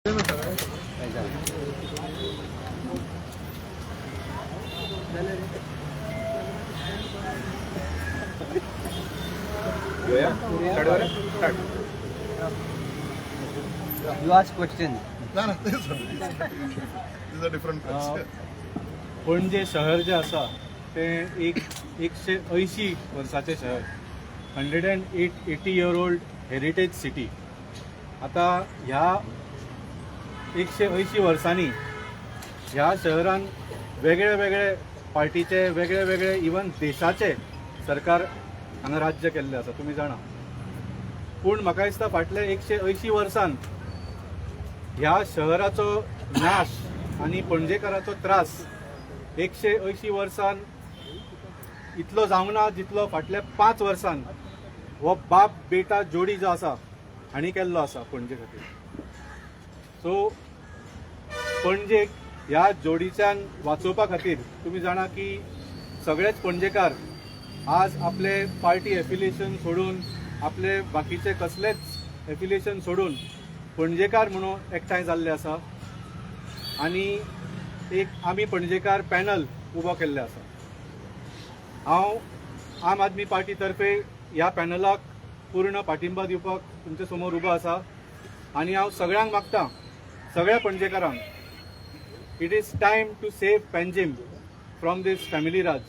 You ask question. No, this is a different question. पणजे शहर जे आसा ते 180 वर्साचे शहर, 180 year old हेरिटेज सिटी. आता ह्या 180 वर्सांनी ह्या शहरान वेगळे वेगळे पार्टीचे वेगळे वेगळे इवन देशाचे सरकार हांगा राज्य केल्ले आसा, तुमी जाणा. पूण म्हाका दिसता फाटले 180 वर्सान ह्या शहराचो नाश आनी पणजेकाराचो त्रास 180 वर्सान इतलो जावंक ना जितलो फाटल्या 5 वर्सान हो बाप बेटा जोडी जो आसा हांणी केल्लो आसा पणजे खातीर. सो पणजेक ह्या जोडीच्यान वाचोवपा खातीर तुमी जाणा की सगळेच पणजेकार आज आपले पार्टी एफिलिएशन सोडून, आपले बाकीचे कसलेच एफिलिएशन सोडून पणजेकार म्हणून एकठांय जाल्ले आसा आनी एक आमी पणजेकार पॅनल उबो केल्ले आसा. हांव आम आदमी पार्टी तर्फे ह्या पॅनलाक पूर्ण पाठिंबा दिवपाक तुमचे समोर उबो आसा आनी हांव सगळ्यांक मागता, सगळ्या पणजेकारांक, it is time to save Panjim from this family raj.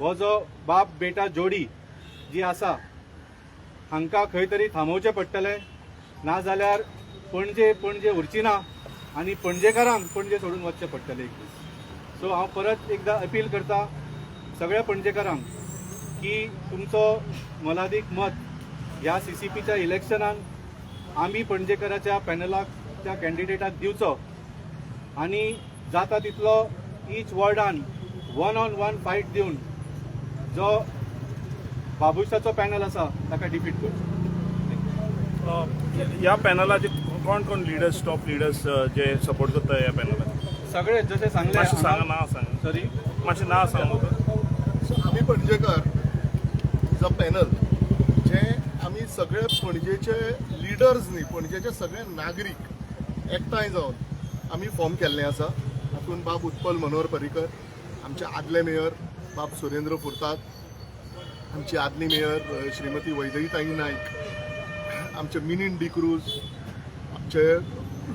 हो जो बाप बेटा जोडी जी आसा हांकां खंय तरी थांबोवचें पडटलें, नाजाल्यार पणजे पणजे उरची ना आनी पणजेकारांक पणजे सोडून वचचें पडटलें एक दीस. सो हांव परत एकदां अपील करता सगळ्या पणजेकारांक की तुमचो मोलादीक मत ह्या CCPच्या इलेक्शनान आमी पणजेकाराच्या पॅनलाक, त्या कॅन्डिडेटाक दिवचो आनी जाता तितलो ईच वॉर्डान 1-on-1 फायट दिवन जो बाबुशाचो पॅनल आसा ताका डिफीट करचो. या पॅनलाचे कोण कोण लिडर्स, टॉप लिडर्स जे सपोर्ट करता या पॅनलाक? सगळे जशें सांगले. मातशें सांगा, नांव सांगा. सॉरी, मातशें नांव सांगा. आमी पणजेकार इज अ पॅनल जे आमी सगळे पणजेचे लिडर्स न्ही, पणजेचे सगळे नागरीक एकठांय जावन आमी फॉर्म केल्लें आसा. हातूंत बाब उत्पल मनोहर पर्रीकर, आमचे आदले मेयर बाब सुरेंद्र फुर्ताद, आमची आदली मेयर श्रीमती वैदेहीताई नायक, आमचे मिनीन डिक्रूज, आमचे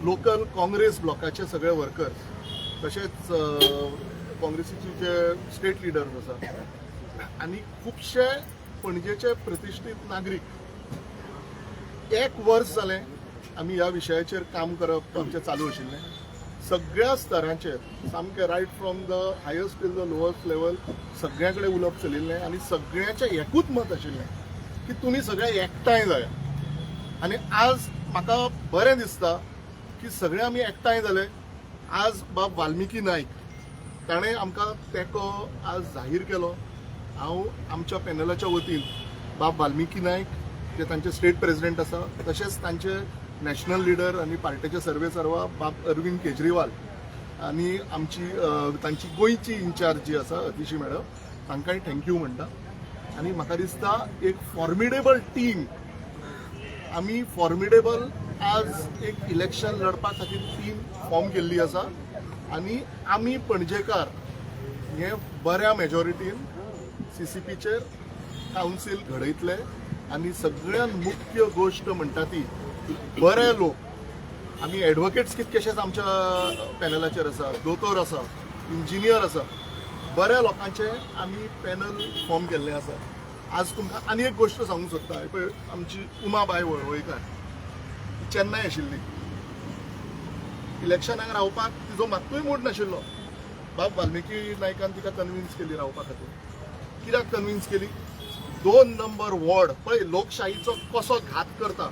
लोकल काँग्रेस ब्लॉकाचे सगळे वर्कर्स, तशेंच काँग्रेसीचे जे स्टेट लिडर्स आसा आनी खुबशे पणजेचे प्रतिश्ठीत नागरीक. 1 वर्स जालें आमी ह्या विशयाचेर काम करप आमचें चालू आशिल्लें. सगळ्या स्तरांचेर सामकें right from the highest till the lowest level सगळ्या कडेन उलोवप चलिल्लें आनी सगळ्यांचें एकूच मत आशिल्लें की तुमी सगळे एकठांय जाया. आनी आज म्हाका बरें दिसता की सगळे आमी एकठांय जाले. आज बाब वाल्मिकी नायक ताणें आमकां तेंको आज जाहीर केलो. हांव आमच्या पॅनलाच्या वतीन बाब वाल्मिकी नायक जे तांचे स्टेट प्रेसिडेंट आसा, तशेंच तांचे नॅशनल लिडर आनी पार्टीचे सर्वेसर्वा बाब अरविंद केजरीवाल आनी आमची तांची गोंयची इन्चार्ज जी आसा अतिशी मॅडम, तांकांय थँक्यू म्हणटा. आनी म्हाका दिसता एक फॉर्मिडेबल टीम, आमी फॉर्मिडेबल आज एक इलेक्शन लडपा खातीर टीम फॉर्म केल्ली आसा आनी आमी पणजेकार हे बऱ्या मेजॉरिटीन CCPचेर कावन्सील घडयतले. आनी सगळ्यात मुख्य गोष्ट म्हणटा ती बरे लोक, आमी एडवोकेट्स कितकेशेच आमच्या पॅनलाचेर आसा, दोतोर आसा, इंजिनियर आसा, बऱ्या लोकांचे आमी पॅनल फॉर्म केल्ले आसा. आज तुमकां आनी एक गोश्ट सांगूंक सोदता. पळय आमची उमाबाई वळवयकार चेन्नय आशिल्ली, इलेक्शनाक रावपाक तिजो मात्तूय मूड नाशिल्लो. बाब वाल्मिकी नायकान तिका कन्विन्स केली रावपा खातीर. कित्याक कन्विन्स केली? 2 नंबर वॉर्ड पळय लोकशाहीचो कसो घात करता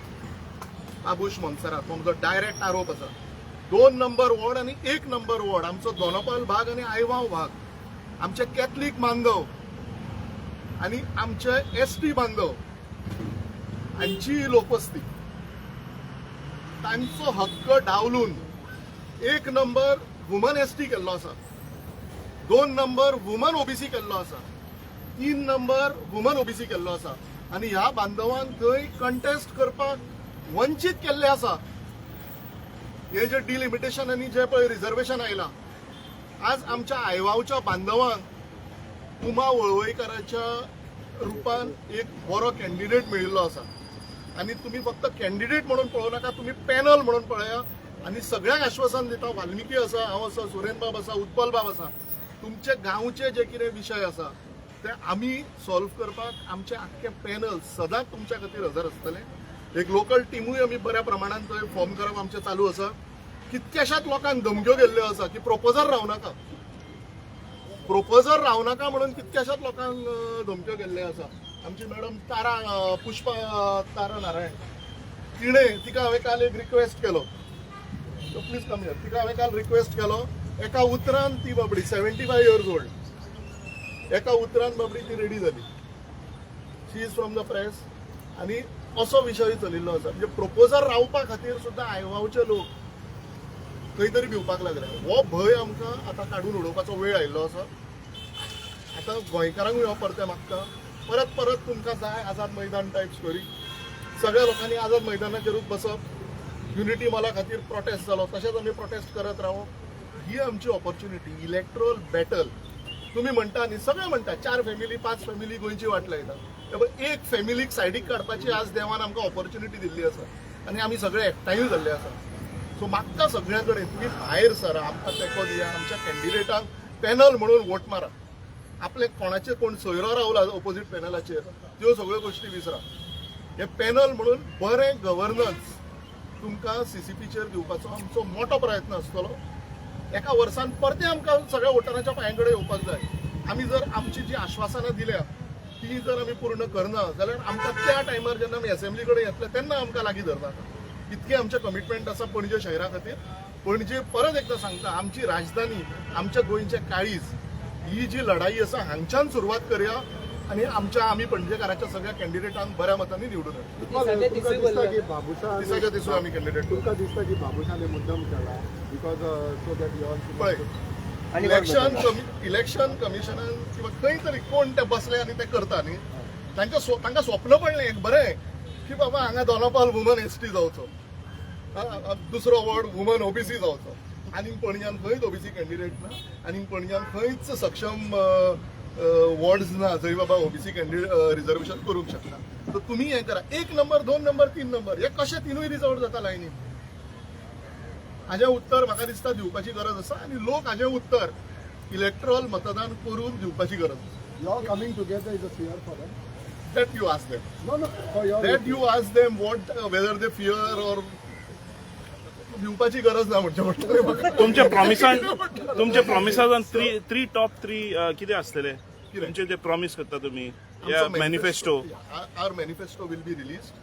आबुश मोन्सेरात, हो डायरेक्ट आरोप आसा. 2 नंबर वॉर्ड आनी 1 नंबर वॉर्ड आमचो दोनापावल भाग आनी आयवांव भाग, आमचे कॅथलीक बांदव आनी आमचे ST बांदव हांची लोकवस्ती, तांचो हक्क डावलून 1 नंबर वुमन ST केल्लो आसा, 2 नंबर वुमन OBC केल्लो आसा, 3 नंबर वुमन OBC केल्लो आसा. आनी ह्या बांदवांक थंय कंटेस्ट करपाक वंचीत केल्ले आसा. हे जे डिलिमिटेशन आणि जे पळय रिझर्वेशन आयला, आज आमच्या आयवावच्या बांधवांक उमा वळवयकाराच्या रुपान एक बरो कॅन्डिडेट मेळिल्लो आसा आणि तुम्ही फक्त कॅन्डिडेट म्हणून पळोव नाका, तुम्ही पॅनल म्हणून पळया आणि सगळ्यांक आश्वासन दिता. वाल्मिकी आसा, हांव आसा, सुरेन बाब आसा, उत्पल बाब आसा, तुमचे गांवचे जे कितें विशय आसा ते आमी सॉल्व करपाक आमचे आख्खे पॅनल सदांच तुमच्या खातीर हजर आसतले. एक लोकल टिमूय आमी बऱ्या प्रमाणात थंय फॉर्म करप आमचें चालू आसा. कितक्याशाच लोकांक धमक्यो गेल्ल्यो आसा की प्रोपोजल रावनाका, प्रोपोजल रावनाका म्हणून कितक्याशाच लोकांक धमक्यो गेल्ल्यो आसा. आमची मॅडम तारा पुष्पा तारा नारायण, तिका हांवें काल एक रिक्वेस्ट केलो, प्लीज कम हियर. तिका हांवें काल रिक्वेस्ट केलो, एका उतरान ती बाबडी 75 इयर्स ओल्ड, एका उतरान बाबडी ती रेडी जाली. शी इज फ्रॉम द प्रेस आणि असो विशय चलिल्लो आसा. म्हणजे प्रोपोजल रावपा खातीर सुद्दां आयवावचे लोक खंय तरी भिवपाक लागले. हो भंय आमकां आतां काडून उडोवपाचो वेळ आयिल्लो आसा. आतां गोंयकारांकूय हांव परते मागता, परत परत तुमकां जाय आझाद मैदान टायप स्टोरी. सगळ्या लोकांनी आझाद मैदानाचेरूच बसप, युनिटी मॉला खातीर प्रोटेस्ट जालो, तशेंच आमी प्रोटेस्ट करत रावप. ही आमची ऑपॉर्च्युनिटी. इलेक्ट्रोल बॅटल तुम्ही म्हणटा न्ही, सगळे म्हणटा 4 फॅमिली 5 फॅमिली गोंयची वाट लायता. एक फॅमिलीक सायडीक काडपाची आज देवान आमकां ऑपॉर्च्युनिटी दिल्ली आसा आनी आमी सगळे एकठांयूय जाल्ले आसा. सो मागता सगळ्यां कडेन तुम्ही भायर सरा, आमकां तेंको दिया, आमच्या कॅन्डिडेटांक पॅनल म्हणून वोट मारा. आपले कोणाचे कोण सोयरो रावला ऑपोजीट पॅनलाचेर त्यो सगळ्यो गोश्टी विसरा. हे पॅनल म्हणून बरें गव्हर्नन्स तुमकां सीसीपीचेर दिवपाचो आमचो मोठो प्रयत्न आसतलो. एका वर्सान परते आमकां सगळ्या वोटरांच्या पांया कडेन येवपाक जाय. आमी जर आमची जी आश्वासनां दिल्या ती जर आमी पूर्ण करना जाल्यार आमकां त्या टायमार जेन्ना आमी असेंब्ली कडेन येतले तेन्ना आमकां लागीं धरनाका. इतकें आमचें कमिटमेंट आसा पणजे शहरा खातीर. पणजे परत एकदां सांगता, आमची राजधानी, आमच्या गोंयचें काळीज, ही जी लढाई आसा हांगच्यान सुरवात करया आणि आमी पणजेकाराच्या सगळ्या कॅन्डिडेटांक बऱ्या मतांनी निवडून तुमकां दिसता की बाबुशा दिसाच्या दिसू आमी कॅन्डिडेट. तुमकां दिसता की बाबुशाने मुद्दम केला बिकॉज सो दॅट यू पळय, इलेक्शन कमिशनान किंवा खंय तरी कोण ते बसले आणि ते करता न्ही, तांकां स्वप्न पडलें एक बरें की बाबा हांगा दोनापावल वुमन एसटी जावचो, दुसरो वॉर्ड वुमन ओबीसी जावचो. आनी पणज्यान खंयच ओबीसी कॅन्डिडेट ना, आनी पणज्यान खंयच सक्षम वॉर्ड्स ना जंय बाबा ओबीसी रिझर्वेशन करूंक शकना. तर तुम्ही हें करा. 1 नंबर 2 नंबर 3 नंबर हे कशे तिनूय रिजॉल्ट जाता लायनीन. हाजें उत्तर म्हाका दिसता दिवपाची गरज आसा आनी लोक हाजें उत्तर इलेक्ट्रॉल मतदान करून दिवपाची गरज आसा. You are coming together is a fear for them. That you ask them. No, for your. That you ask them what whether they fear or दिवपाची गरज ना म्हणजे तुमच्या प्रॉमिसान 3 टॉप 3 कितें आसतले तुमचे जे प्रॉमिस करता तुम्ही या manifesto. Our manifesto will be released.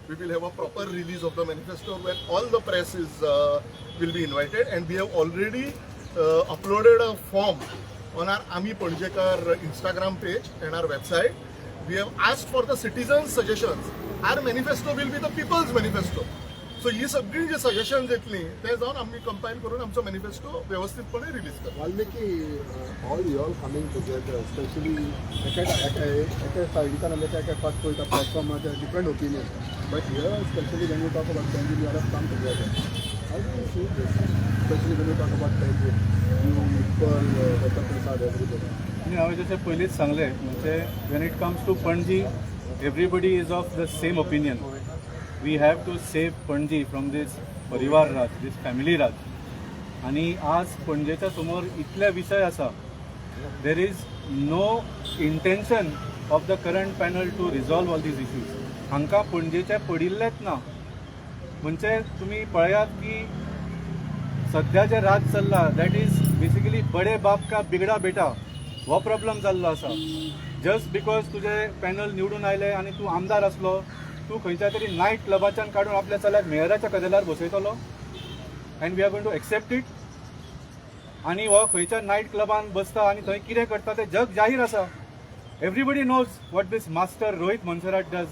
We will have a proper release of the manifesto where all the press will be invited, and we have already uploaded a form on our Ami Panjekar Instagram page and our website. We have asked for the citizens' suggestions. Our manifesto will be the people's manifesto. So ही सगळी जी suggestions येतली ते जावन आमी compile करून आमचो manifesto व्यवस्थितपणे release करता. Valmiki all you all coming together specially एका सायडीच्यान आमी एका फास्ट पळयता प्लॅटफॉर्माचेर different opinion, but here specially when you talk about Panaji you are come together. How do you see this specially when you talk about Panaji you equal वॉटरप्रसाद everybody. आणि हांवें जशें पयलींच सांगलें म्हणजे when it comes to Panaji everybody is of the same opinion. We have to save Panaji from दीस परिवार राज, दीस family राज. आणि आज पणजेच्या समोर इतले विशय आसा. There is no intention of the current panel to resolve all these issues. हांकां पणजेचे पडिल्लेच ना. म्हणजे तुम्ही पळयात की सध्या जे राज चल्ला दॅट इज बेसिकली बडे बाप का बिगडा बेटा हो प्रॉब्लेम जाल्लो आसा. जस्ट बिकॉज तुजे पॅनल निवडून आयले आनी तूं आमदार आसलो, तूं खंयच्या तरी नायट क्लबाच्यान काडून आपल्या चल्याक मेयराच्या कदेलार बसयतलो and we are going to accept it. आनी हो खंयच्या नायट क्लबान बसता आनी थंय कितें करता तें जग जाहीर आसा. Everybody knows what this master Rohit Monserrate does.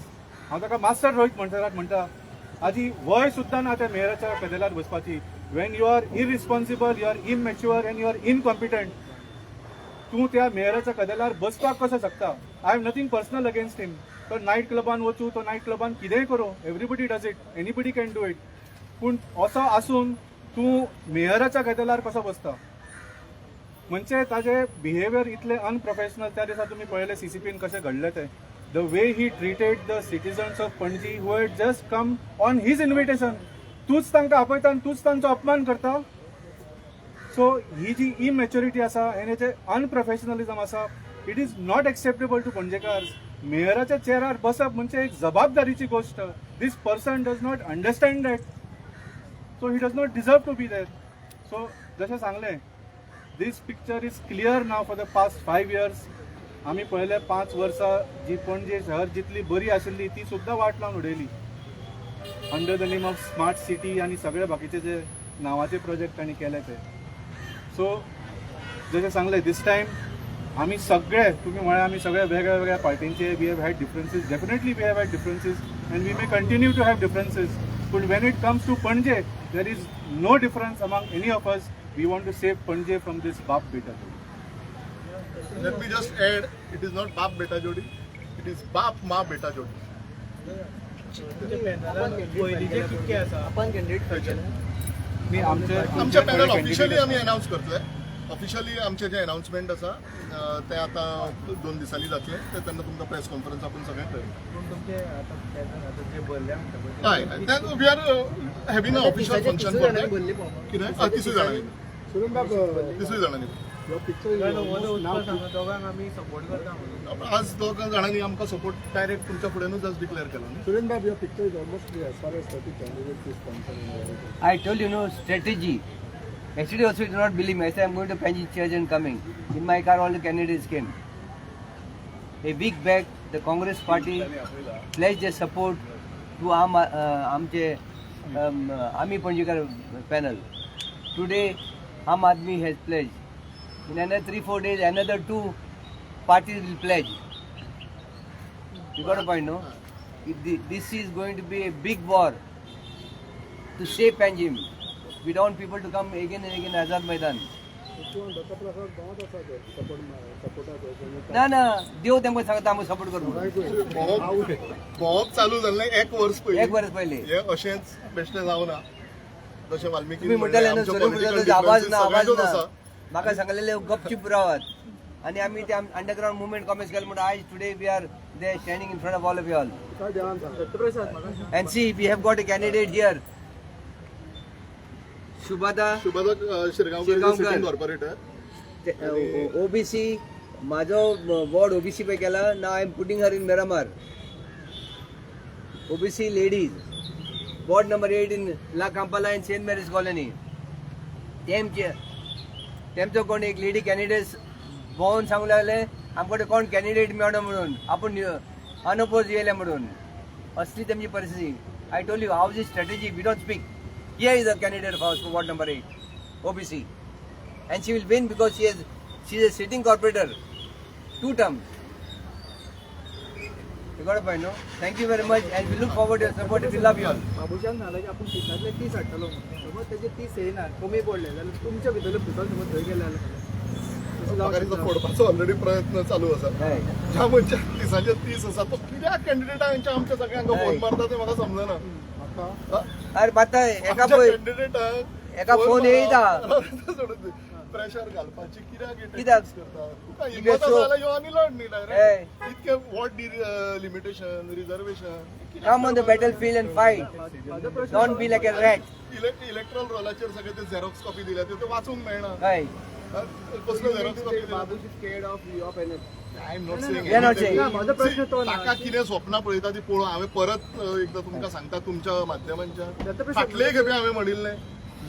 हांव ताका मास्टर रोहित मनसराट म्हणटा. आजी वय सुद्दां ना त्या मेयराच्या कदेलार बसपाची. When you are irresponsible, you are immature and you are incompetent, तूं त्या मेयराच्या कदेलार बसपाक कसो शकता. I have nothing personal against him. तो नायट क्लबान वचूं, तो नायट क्लबान कितेंय करूं, everybody does it, anybody can do it. पूण असो आसून तूं मेयराच्या घेतल्यार कसो बसता म्हणजे ताजे बिहेवियर इतले अनप्रोफेशनल. त्या दिसा तुम्ही पळयले CCPन कशें घडले ते. The way he treated the citizens of Panaji who had just come on his invitation. तूच तांकां आपयता आनी तूच तांचो अपमान करता. सो ही जी इमॅच्युरिटी आसा आनी जे अनप्रोफेशनलिझम आसा it is not acceptable to पणजेकार्स. मेयराच्या चेअरार बसप म्हणजे एक जबाबदारीची गोष्ट. This person does not understand that. So he does not deserve to be there. So जशें सांगलें this picture is clear now for the past 5 years. आमी पळयले 5 वर्सां जी पणजे शहर जितली बरी आशिल्ली ती सुद्दां वाट लावन उडयली under the name of smart city आनी सगळे बाकीचे जे नावाचे प्रोजेक्ट तांणी केले ते. सो जशें सांगलें दिस टायम आमी सगळे तुम्ही म्हळ्यार आमी सगळे वेगळ्या वेगळ्या पार्टींचे we have had differences. Definitely we have had differences and we may continue to have differences. But when it comes to Ponnje there is no difference among any of us. We want to save Ponnje from this बाप बेटा जोडी. Let me just add, it is not बाप बेटा जोडी, it is बाप माँ बेटा जोडी. मी आमचे पॅनल ऑफिशियली आम्ही अनाउन्स करतोय. ऑफिशियली आमचे जे अनाउन्समेंट आसा ते आता 2 दिसांनी जातले. ते तेन्ना तुमकां प्रेस कॉन्फरन्स आपण सगळ्यांक कळयतले. We are having a official function for that. कितें 30 जाणांनी. सुरेन बाब, 30 जाणांनी. your picture is almost now. आज 2 जाणांनी आमकां सपोर्ट डायरेक्ट तुमच्या फुड्यानूच आज डिक्लेअर केलो. Suren Bab, your picture is almost clear as far as 30 candidates is concerned. I told you, no strategy. Yesterday also you do not believe me. I said I'm going to Panji Church and coming. In my car all the candidates came. A week back the Congress party pledged their support to आमचे आमी पणजीकर panel. Today Aam Aadmi has pledged. In another 3-4 days, another 2 parties will pledge. You got a point, no? This is going to be a big war to save Panjim. We don't want people to come again and again Azad Maidan. ना देव तेमकां सांगता आमी support करूं. भोंवप चालू जाल्लें 1 वर्स पयलीं. हे अशेंच बेश्टें जावना. जशें वाल्मिकी तुम्ही म्हटलें ना सूर्यप्रकाशाचो आवाज ना म्हाका सांगलेले गपचूप रावात. आणि आम्ही ते अंडरग्राउंड मुवमेंट कॉमेंट्स केले म्हणून आज today we are there standing in front of all of you all. And see we have got a candidate here. Shubhada Shirgaonkar sitting corporator. OBC माझो वॉर्ड OBC पे केला. Now I am putting her in Miramar. OBC ladies ward number 8 in ला कांपाला in saint Mary's colony. तेमचो कोण एक lady candidate भोंवन सांगू लागले आमकडे कोण कॅन्डिडेट मेळना म्हणून आपूण अनअपोज येयले म्हणून. असली तेमची परिस्थिती. I told you how is strategy. We don't speak. Here is the candidate for ward number 8 OBC and she will win because she is a sitting corporator 2 terms. You got a point, no? Thank you very much and we look forward to your support. We love you all. Babushan सांगला की आपण पिकातले 30 हाडटलो. समज त्याचे 30 येयना कमी पडले जाल्यार तुमच्या भितरले पिकाल समज थंय गेले पगारीचो फोडपाचो ऑलरेडी प्रयत्न चालू आसा. ज्या मनशाक 30चे 30 आसा तो कित्याक कॅन्डिडेटांच्या आमच्या सगळ्यांक फोन मारता ते म्हाका समजना. अरे बाता एका फोन येयता प्रेशर घालपाची कित्याक तुका हिम्मत आसा यो आनी लढ न्ही डायरेक्ट. इतके what limitation reservation come on the battlefield and fight. Don't be like a rat. Electoral रोलाचेर सगळे ते झेरॉक्स कॉपी दिल्या ते वाचूंक मेळना. Hey, कसलो झेरॉक्स कॉपी दिल्या. Babush scared of your panel. I am not saying. we are not saying. माझा प्रश्न तो ना. ताका कितें स्वप्नां पळयता ती पळोवन हांवें परत एकदां तुमकां सांगता तुमच्या माध्यमांच्या. फाटले खेपे हांवें म्हणिल्लें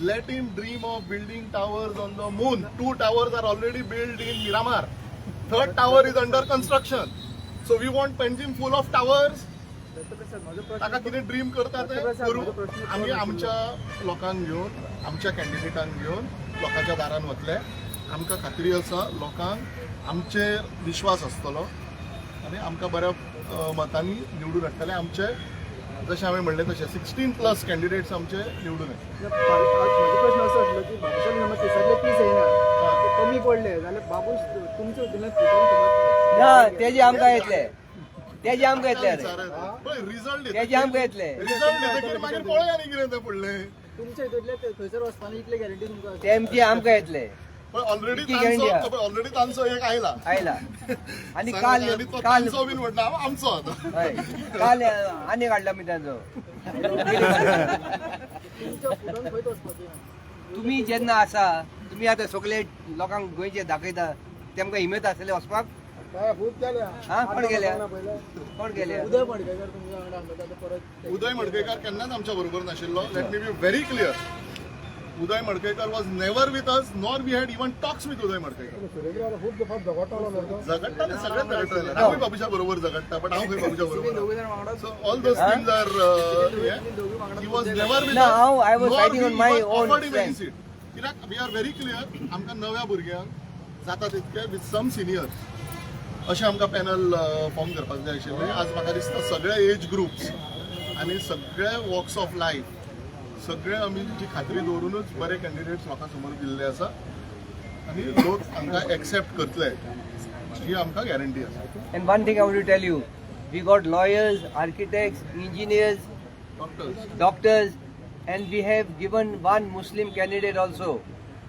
let him dream of building towers on the moon. 2 towers are already built in Miramar. 3rd tower is under construction. So we want Panjim full of towers. ताका कितें ड्रीम करता ते करू. आमी आमच्या लोकांक घेवन आमच्या कॅन्डिडेटांक घेवन लोकांच्या दारान वतले. आमकां खात्री आसा लोकांक आमचे विश्वास आसतलो आनी आमकां बऱ्या मतांनी निवडून हाडटले. आमचे जशें हांवें म्हणलें तशें 16+ कॅन्डिडेट्स आमचे निवडून येतले. माझो प्रश्न असो आसलो की बाबूशान समज पिकातले 30 येयना कमी पडले जाल्यार बाबूश तुमच्या भितरले ना तेजे आमकां येतले. तेजे आमकां येतले. रिझल्ट तेजे आमकां येतले. रिझल्ट येतकीर मागीर पळया न्ही कितें तें पडलें. तुमच्या हितूंतले थंयसर वचपाची इतले गॅरंटी तुमकां ते एमची आमकां येतले पण ऑलरेडी किती guarantee आहे? तांचो एक आयला आयला आणि सांगा, काल आणि तो काल तांचो बीन म्हणटा हांव आमचो आता हय काल आनी काडला मी तांचो तुमच्या फुडान खंय वचपाचें तुम्ही जेन्ना आसा तुम्ही आता सगळे लोकांक गोंयचे दाखयता तेमकां हिमेत आसले वचपाक काय खूप गेल्या हा, कोण गेल्या? पयले कोण गेले उदय मडकयकर तुमच्या वांगडा हांगा आतां परत उदय मडकयकार केन्नाच आमच्या बरोबर नाशिल्लो let me be very clear Uday Madkaikar was never with us nor we had even talks with Uday Madkaikar Surendra खूप फार झगडटालो न्हू तो. झगडटा सगळ्यात झगडटा हांवूय बाबूच्या बरोबर झगडटा बट हांव खंय बाबूच्या बरोबर so all those things are he was never with No, I was fighting on my own strength. कित्याक वी आर व्हेरी क्लियर आमकां नव्या भुरग्यांक जाता तितके विथ सम सिनियर्स अशें आमकां पॅनल फॉर्म करपाक जाय आशिल्लें आज म्हाका दिसता सगळे एज ग्रुप्स आनी सगळे वॉक्स ऑफ लायफ सगळे आमी जी खात्री दवरूनच बरे कॅन्डिडेट्स लोकां समोर दिल्ले आसा आनी लोक आमकां एक्सेप्ट करतले ही आमकां गॅरंटी आसा And one thing I want to tell you, we got lawyers, architects, engineers, doctors doctors, and we have given one Muslim candidate also,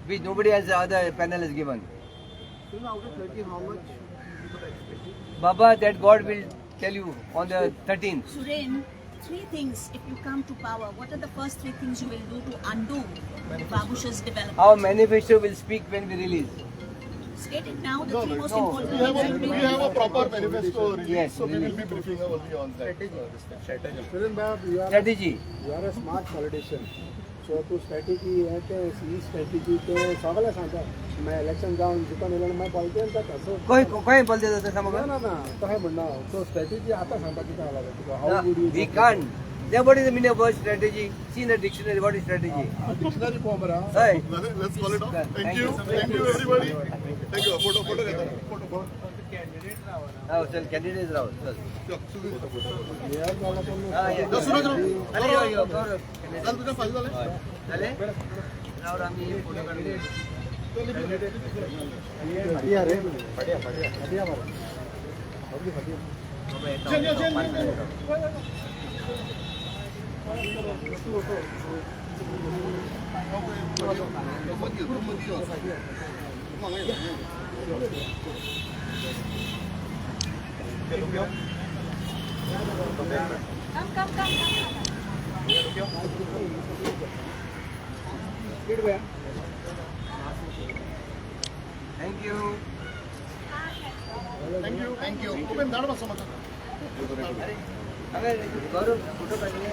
which nobody else the other panel has given. तुमी out of 30 how much Baba, that God will tell you on the 13th. Suren, three things if you come to power. What are the first three things you will do to undo Babusha's development? Our manifesto will speak when we release. State it now, the three most no. important we things. have a proper manifesto release, Yes, so we will be briefing only on that. Surendra you are Strategy. a smart politician. So तू strategy हे ते ही strategy ते सगळें सांगता मागीर election जावन जिखून येयलें मागीर पॉलिटियन जाता सो खंय बोलते जाता सांग ना म्हाका? ना ना तशें म्हणना सो स्ट्रॅटेजी आतां सांगता कितें जाला तुका how would you We can't. Then what is the meaning of word strategy? See in the dictionary what is strategy. Dictionary पळोवंक मरे Hey. Let's call it off. Thank Thank you. you. Thank you everybody. Thank you. Photo घेता. Photo. Oh, चल candidates राव चल. हे जाला पण हा, ये. या, सुरज राव. अरे यो यो गौरव. चल तुझ्या फाईल झाले हय. झाले? राव आम्ही फोटो काढले. फाटिया रे फाटिया मारे अगदी फाटिया बाबा येतो. Speed way Thank you. Thank you तुम्ही धाड बसा म्हाका अरे गौरव फोटो काढले.